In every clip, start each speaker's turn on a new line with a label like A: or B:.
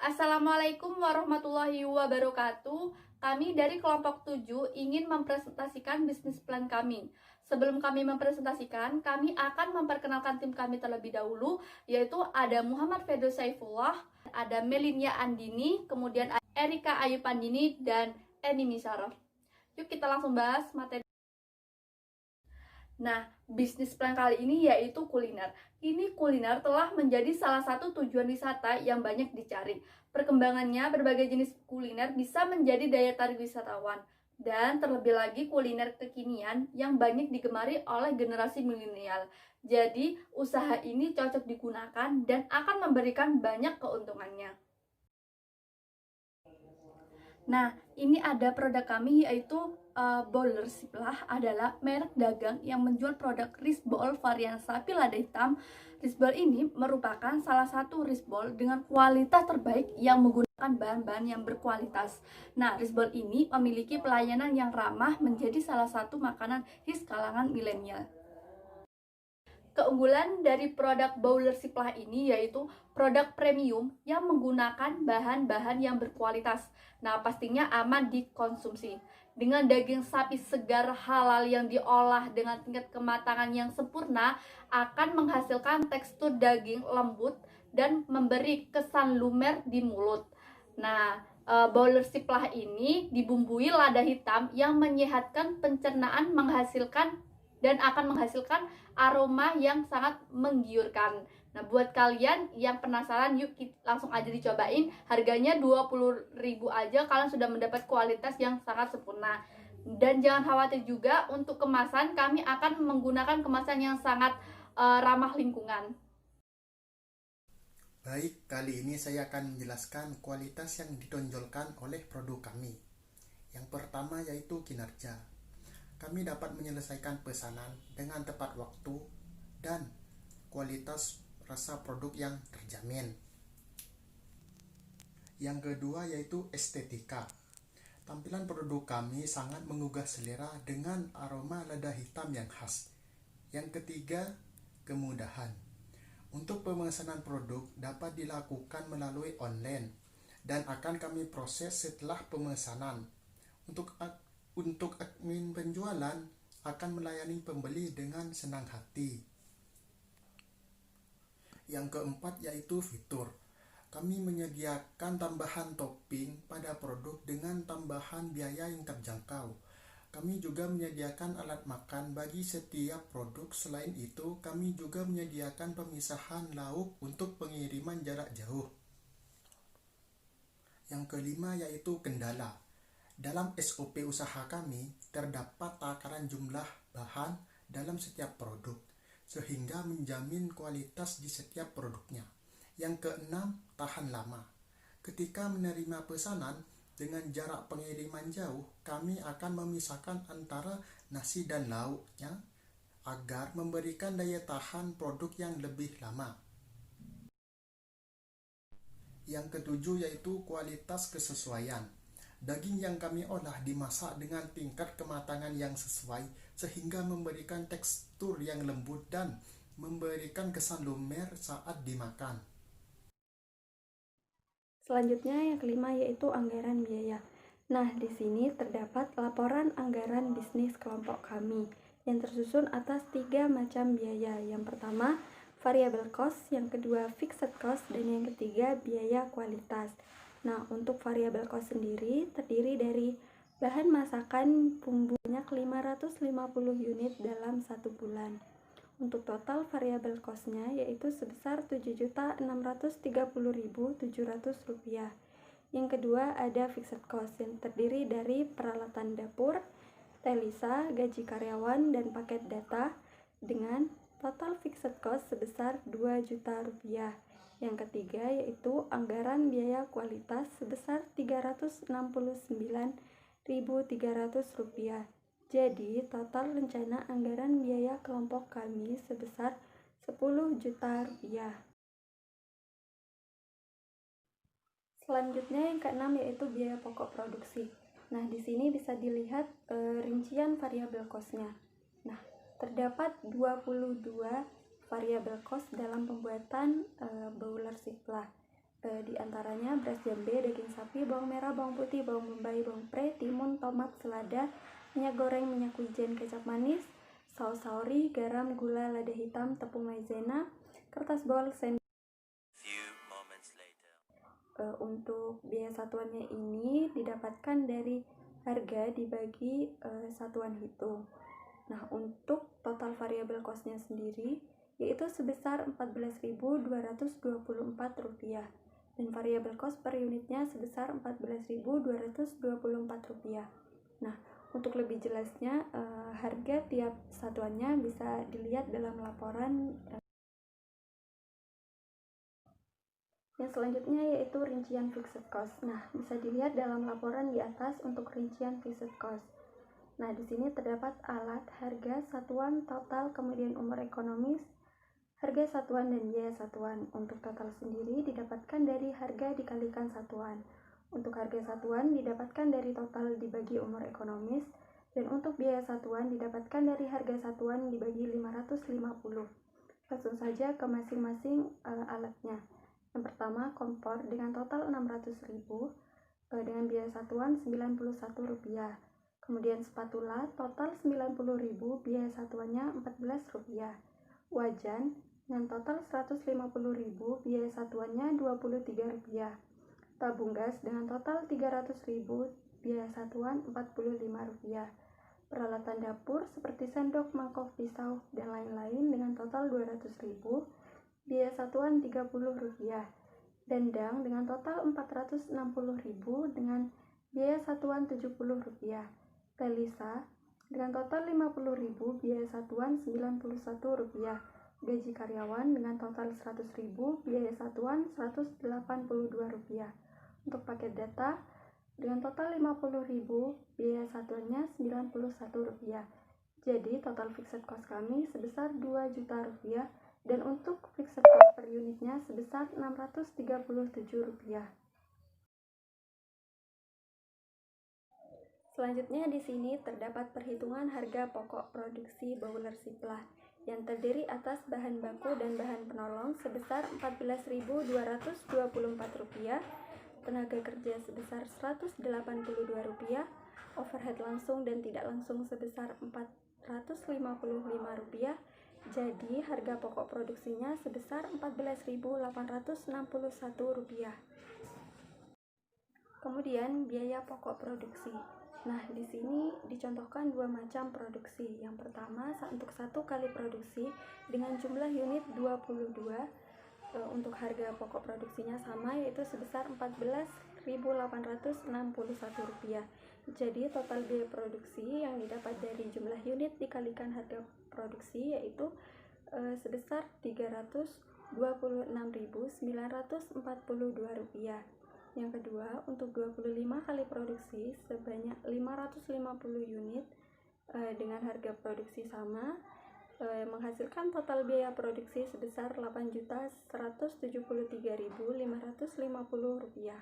A: Assalamualaikum warahmatullahi wabarakatuh. Kami dari kelompok 7 ingin mempresentasikan bisnis plan kami. Sebelum kami mempresentasikan, kami akan memperkenalkan tim kami terlebih dahulu, yaitu ada Muhammad Fedo Saifullah, ada Melinia Andini, kemudian ada Erika Ayu Pandini, dan Eni Misarov. Yuk kita langsung bahas materi. Nah, bisnis plan kali ini yaitu kuliner. Kini kuliner telah menjadi salah satu tujuan wisata yang banyak dicari. Perkembangannya, berbagai jenis kuliner bisa menjadi daya tarik wisatawan. Dan terlebih lagi kuliner kekinian yang banyak digemari oleh generasi milenial. Jadi, usaha ini cocok digunakan dan akan memberikan banyak keuntungannya. Nah, ini ada produk kami yaitu Bowler Siplah adalah merek dagang yang menjual produk wrist ball varian sapi lada hitam. Wrist ball ini merupakan salah satu wrist ball dengan kualitas terbaik yang menggunakan bahan-bahan yang berkualitas. Nah, wrist ball ini memiliki pelayanan yang ramah menjadi salah satu makanan hits kalangan milenial. Keunggulan dari produk Bowler Siplah ini yaitu produk premium yang menggunakan bahan-bahan yang berkualitas. Nah, pastinya aman dikonsumsi. Dengan daging sapi segar halal yang diolah dengan tingkat kematangan yang sempurna akan menghasilkan tekstur daging lembut dan memberi kesan lumer di mulut. Nah, Bowler Siplah ini dibumbui lada hitam yang menyehatkan pencernaan dan akan menghasilkan aroma yang sangat menggiurkan. Nah, buat kalian yang penasaran, yuk langsung aja dicobain. Harganya 20.000 aja kalian sudah mendapat kualitas yang sangat sempurna. Dan jangan khawatir juga untuk kemasan, kami akan menggunakan kemasan yang sangat ramah lingkungan.
B: Baik, kali ini saya akan menjelaskan kualitas yang ditonjolkan oleh produk kami. Yang pertama yaitu kinerja. Kami dapat menyelesaikan pesanan dengan tepat waktu dan kualitas rasa produk yang terjamin. Yang kedua yaitu estetika. Tampilan produk kami sangat menggugah selera dengan aroma lada hitam yang khas. Yang ketiga, kemudahan. Untuk pemesanan produk dapat dilakukan melalui online dan akan kami proses setelah pemesanan. Untuk admin penjualan akan melayani pembeli dengan senang hati. Yang keempat yaitu fitur. Kami menyediakan tambahan topping pada produk dengan tambahan biaya yang terjangkau. Kami juga menyediakan alat makan bagi setiap produk. Selain itu, kami juga menyediakan pemisahan lauk untuk pengiriman jarak jauh. Yang kelima yaitu kendala. Dalam SOP usaha kami, terdapat takaran jumlah bahan dalam setiap produk, sehingga menjamin kualitas di setiap produknya. Yang keenam, tahan lama. Ketika menerima pesanan dengan jarak pengiriman jauh, kami akan memisahkan antara nasi dan lauknya agar memberikan daya tahan produk yang lebih lama. Yang ketujuh yaitu kualitas kesesuaian. Daging yang kami olah dimasak dengan tingkat kematangan yang sesuai sehingga memberikan tekstur yang lembut dan memberikan kesan lumer saat dimakan.
C: Selanjutnya yang kelima yaitu anggaran biaya. Nah, di sini terdapat laporan anggaran bisnis kelompok kami yang tersusun atas 3 macam biaya. Yang pertama, variable cost, yang kedua fixed cost, dan yang ketiga biaya kualitas. Nah, untuk variable cost sendiri terdiri dari bahan masakan bumbu banyak 550 unit dalam 1 bulan. Untuk total variable cost-nya yaitu sebesar Rp7.630.700. Yang kedua ada fixed cost yang terdiri dari peralatan dapur, telisa, gaji karyawan, dan paket data dengan total fixed cost sebesar Rp2 juta. Yang ketiga yaitu anggaran biaya kualitas sebesar Rp369.300. Jadi total rencana anggaran biaya kelompok kami sebesar Rp10 juta. Selanjutnya yang keenam yaitu biaya pokok produksi. Nah, di sini bisa dilihat rincian variabel cost-nya. Nah, terdapat 22 variabel cost dalam pembuatan Bowler Siplah. Di antaranya beras jambe, daging sapi, bawang merah, bawang putih, bawang bombay, bawang pre, timun, tomat, selada, minyak goreng, minyak wijen, kecap manis, saus saori, garam, gula, lada hitam, tepung maizena, kertas bol, sendok. Untuk biaya satuannya ini didapatkan dari harga dibagi satuan hitung. Nah, untuk total variabel cost-nya sendiri yaitu sebesar Rp14.224 dan variabel cost per unitnya sebesar Rp14.224. Nah, untuk lebih jelasnya harga tiap satuannya bisa dilihat dalam laporan. Yang selanjutnya yaitu rincian fixed cost. Nah, bisa dilihat dalam laporan di atas untuk rincian fixed cost. Nah, di sini terdapat alat, harga, satuan, total, kemudian umur ekonomis, harga satuan dan biaya satuan. Untuk total sendiri didapatkan dari harga dikalikan satuan. Untuk harga satuan didapatkan dari total dibagi umur ekonomis, dan untuk biaya satuan didapatkan dari harga satuan dibagi 550. Langsung saja ke masing-masing alatnya. Yang pertama, kompor dengan total Rp600.000 dengan biaya satuan Rp91. Kemudian spatula total Rp90.000, biaya satuannya Rp14. Wajan dengan total Rp150.000, biaya satuannya Rp23. Tabung gas dengan total Rp300.000, biaya satuan Rp45. Peralatan dapur seperti sendok, mangkok, pisau, dan lain-lain dengan total Rp200.000, biaya satuan Rp30. Dandang dengan total Rp460.000 dengan biaya satuan Rp70. Telisa dengan total Rp50.000, biaya satuan Rp91. Gaji karyawan dengan total Rp100.000, biaya satuan Rp182. Untuk paket data dengan total Rp50.000, biaya satuannya Rp91. Jadi total fixed cost kami sebesar Rp2 juta, dan untuk fixed cost per unitnya sebesar Rp637. Selanjutnya di sini terdapat perhitungan harga pokok produksi Bowler Ciplah yang terdiri atas bahan baku dan bahan penolong sebesar Rp14.224, tenaga kerja sebesar Rp182, overhead langsung dan tidak langsung sebesar Rp455. Jadi harga pokok produksinya sebesar Rp14.861. Kemudian biaya pokok produksi. Nah, di sini dicontohkan dua macam produksi. Yang pertama, untuk satu kali produksi dengan jumlah unit 22, untuk harga pokok produksinya sama, yaitu sebesar Rp14.861. Jadi total biaya produksi yang didapat dari jumlah unit dikalikan harga produksi yaitu sebesar Rp326.942. Yang kedua, untuk 25 kali produksi sebanyak 550 unit dengan harga produksi sama menghasilkan total biaya produksi sebesar Rp8.173.550.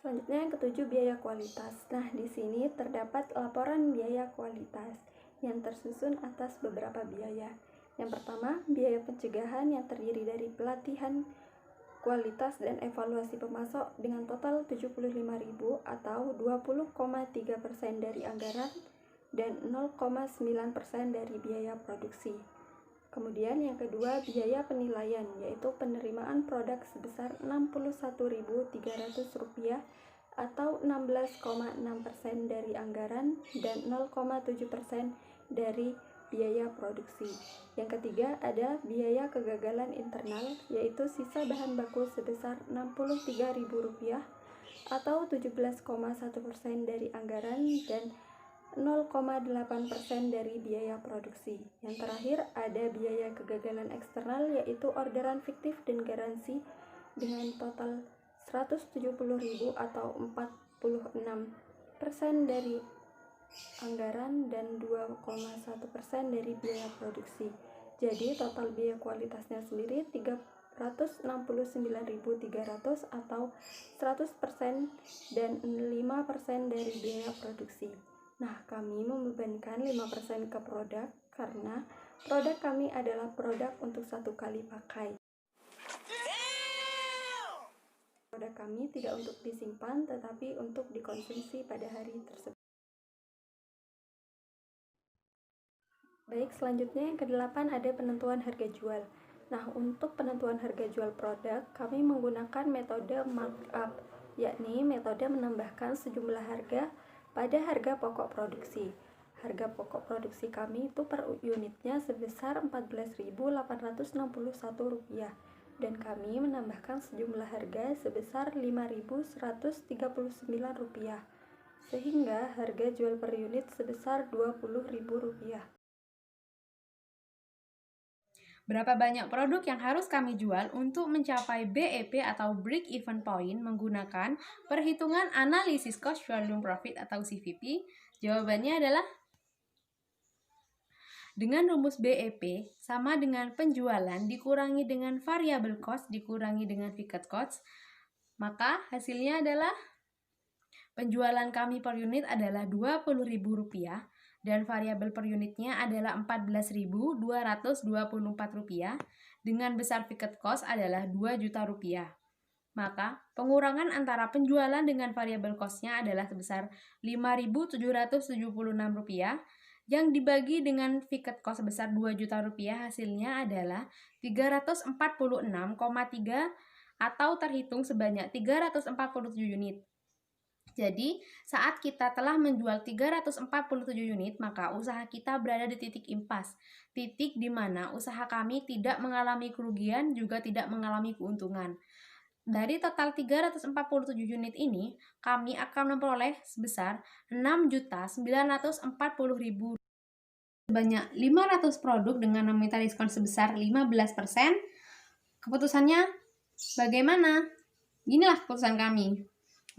C: Selanjutnya yang ketujuh, biaya kualitas. Nah, di sini terdapat laporan biaya kualitas yang tersusun atas beberapa biaya. Yang pertama, biaya pencegahan yang terdiri dari pelatihan kualitas dan evaluasi pemasok dengan total Rp75.000 atau 20,3% dari anggaran dan 0,9% dari biaya produksi. Kemudian yang kedua, biaya penilaian, yaitu penerimaan produk sebesar Rp61.300 atau 16,6% dari anggaran dan 0,7% dari biaya produksi. Yang ketiga ada biaya kegagalan internal, yaitu sisa bahan baku sebesar Rp63.000 atau 17,1% dari anggaran dan 0,8% dari biaya produksi. Yang terakhir ada biaya kegagalan eksternal, yaitu orderan fiktif dan garansi dengan total Rp170.000 atau 46% dari anggaran dan 2,1% dari biaya produksi. Jadi total biaya kualitasnya sendiri Rp369.300 atau 100% dan 5% dari biaya produksi. Nah, kami membebankan 5% ke produk karena produk kami adalah produk untuk satu kali pakai. produk kami tidak untuk disimpan tetapi untuk dikonsumsi pada hari tersebut. Baik, selanjutnya yang ke-8 ada penentuan harga jual. Nah, untuk penentuan harga jual produk, kami menggunakan metode markup, yakni metode menambahkan sejumlah harga pada harga pokok produksi. Harga pokok produksi kami itu per unitnya sebesar Rp14.861 dan kami menambahkan sejumlah harga sebesar Rp5.139 sehingga harga jual per unit sebesar Rp20.000.
D: Berapa banyak produk yang harus kami jual untuk mencapai BEP atau Break Even Point menggunakan perhitungan analisis Cost Volume Profit atau CVP? Jawabannya adalah dengan rumus BEP sama dengan penjualan dikurangi dengan variable cost dikurangi dengan fixed cost, maka hasilnya adalah penjualan kami per unit adalah Rp20.000 dan variabel per unitnya adalah Rp14.224 dengan besar fixed cost adalah Rp2 juta. Maka pengurangan antara penjualan dengan variabel cost-nya adalah sebesar Rp5.776 yang dibagi dengan fixed cost sebesar Rp2 juta hasilnya adalah 346,3 atau terhitung sebanyak 347 unit. Jadi, saat kita telah menjual 347 unit, maka usaha kita berada di titik impas. Titik di mana usaha kami tidak mengalami kerugian, juga tidak mengalami keuntungan. Dari total 347 unit ini, kami akan memperoleh sebesar Rp6.940.000. Sebanyak 500 produk dengan meminta diskon sebesar 15%. Keputusannya bagaimana? Inilah keputusan kami.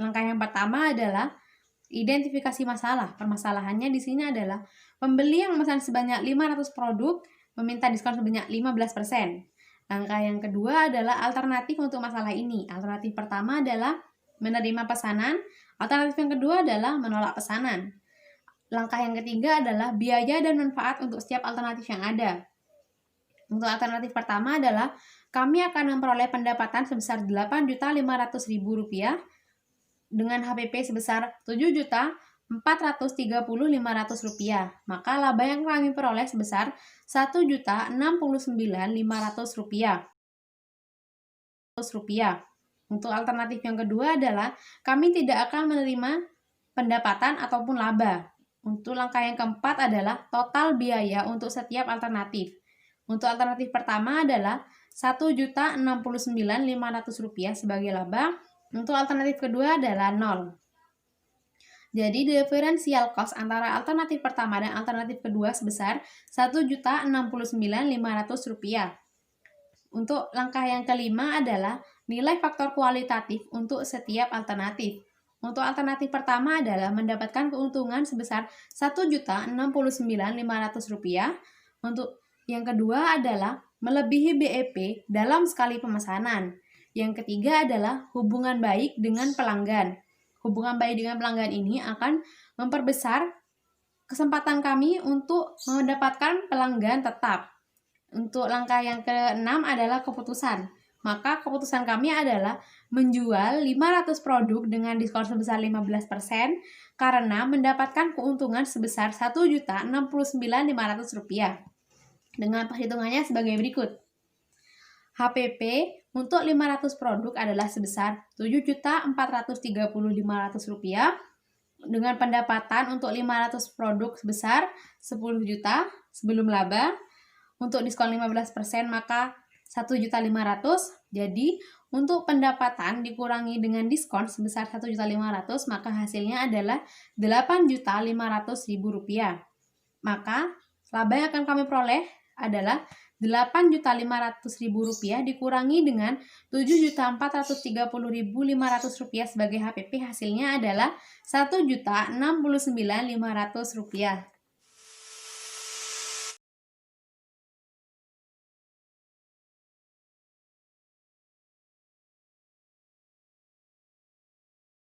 D: Langkah yang pertama adalah identifikasi masalah. Permasalahannya di sini adalah pembeli yang memesan sebanyak 500 produk meminta diskon sebanyak 15%. Langkah yang kedua adalah alternatif untuk masalah ini. Alternatif pertama adalah menerima pesanan. Alternatif yang kedua adalah menolak pesanan. Langkah yang ketiga adalah biaya dan manfaat untuk setiap alternatif yang ada. Untuk alternatif pertama adalah kami akan memperoleh pendapatan sebesar Rp8.500.000 dengan HPP sebesar Rp7.430.500. Maka laba yang kami peroleh sebesar Rp1.069.500. Untuk alternatif yang kedua adalah kami tidak akan menerima pendapatan ataupun laba. Untuk langkah yang keempat adalah total biaya untuk setiap alternatif. Untuk alternatif pertama adalah Rp1.069.500 sebagai laba. Untuk alternatif kedua adalah 0. Jadi diferensial cost antara alternatif pertama dan alternatif kedua sebesar Rp1.069.500. Untuk langkah yang kelima adalah nilai faktor kualitatif untuk setiap alternatif. Untuk alternatif pertama adalah mendapatkan keuntungan sebesar Rp1.069.500. Untuk yang kedua adalah melebihi BEP dalam sekali pemesanan. Yang ketiga adalah hubungan baik dengan pelanggan. Hubungan baik dengan pelanggan ini akan memperbesar kesempatan kami untuk mendapatkan pelanggan tetap. Untuk langkah yang keenam adalah keputusan. Maka keputusan kami adalah menjual 500 produk dengan diskon sebesar 15% karena mendapatkan keuntungan sebesar Rp1.069.500. Dengan perhitungannya sebagai berikut. HPP untuk 500 produk adalah sebesar Rp7.430.500 dengan pendapatan untuk 500 produk sebesar 10 juta sebelum laba. Untuk diskon 15% maka 1.500.000. Jadi untuk pendapatan dikurangi dengan diskon sebesar 1.500.000 maka hasilnya adalah Rp8.500.000. Maka laba yang akan kami peroleh adalah Rp8.500.000 dikurangi dengan Rp7.430.500 sebagai HPP, hasilnya adalah Rp1.069.500.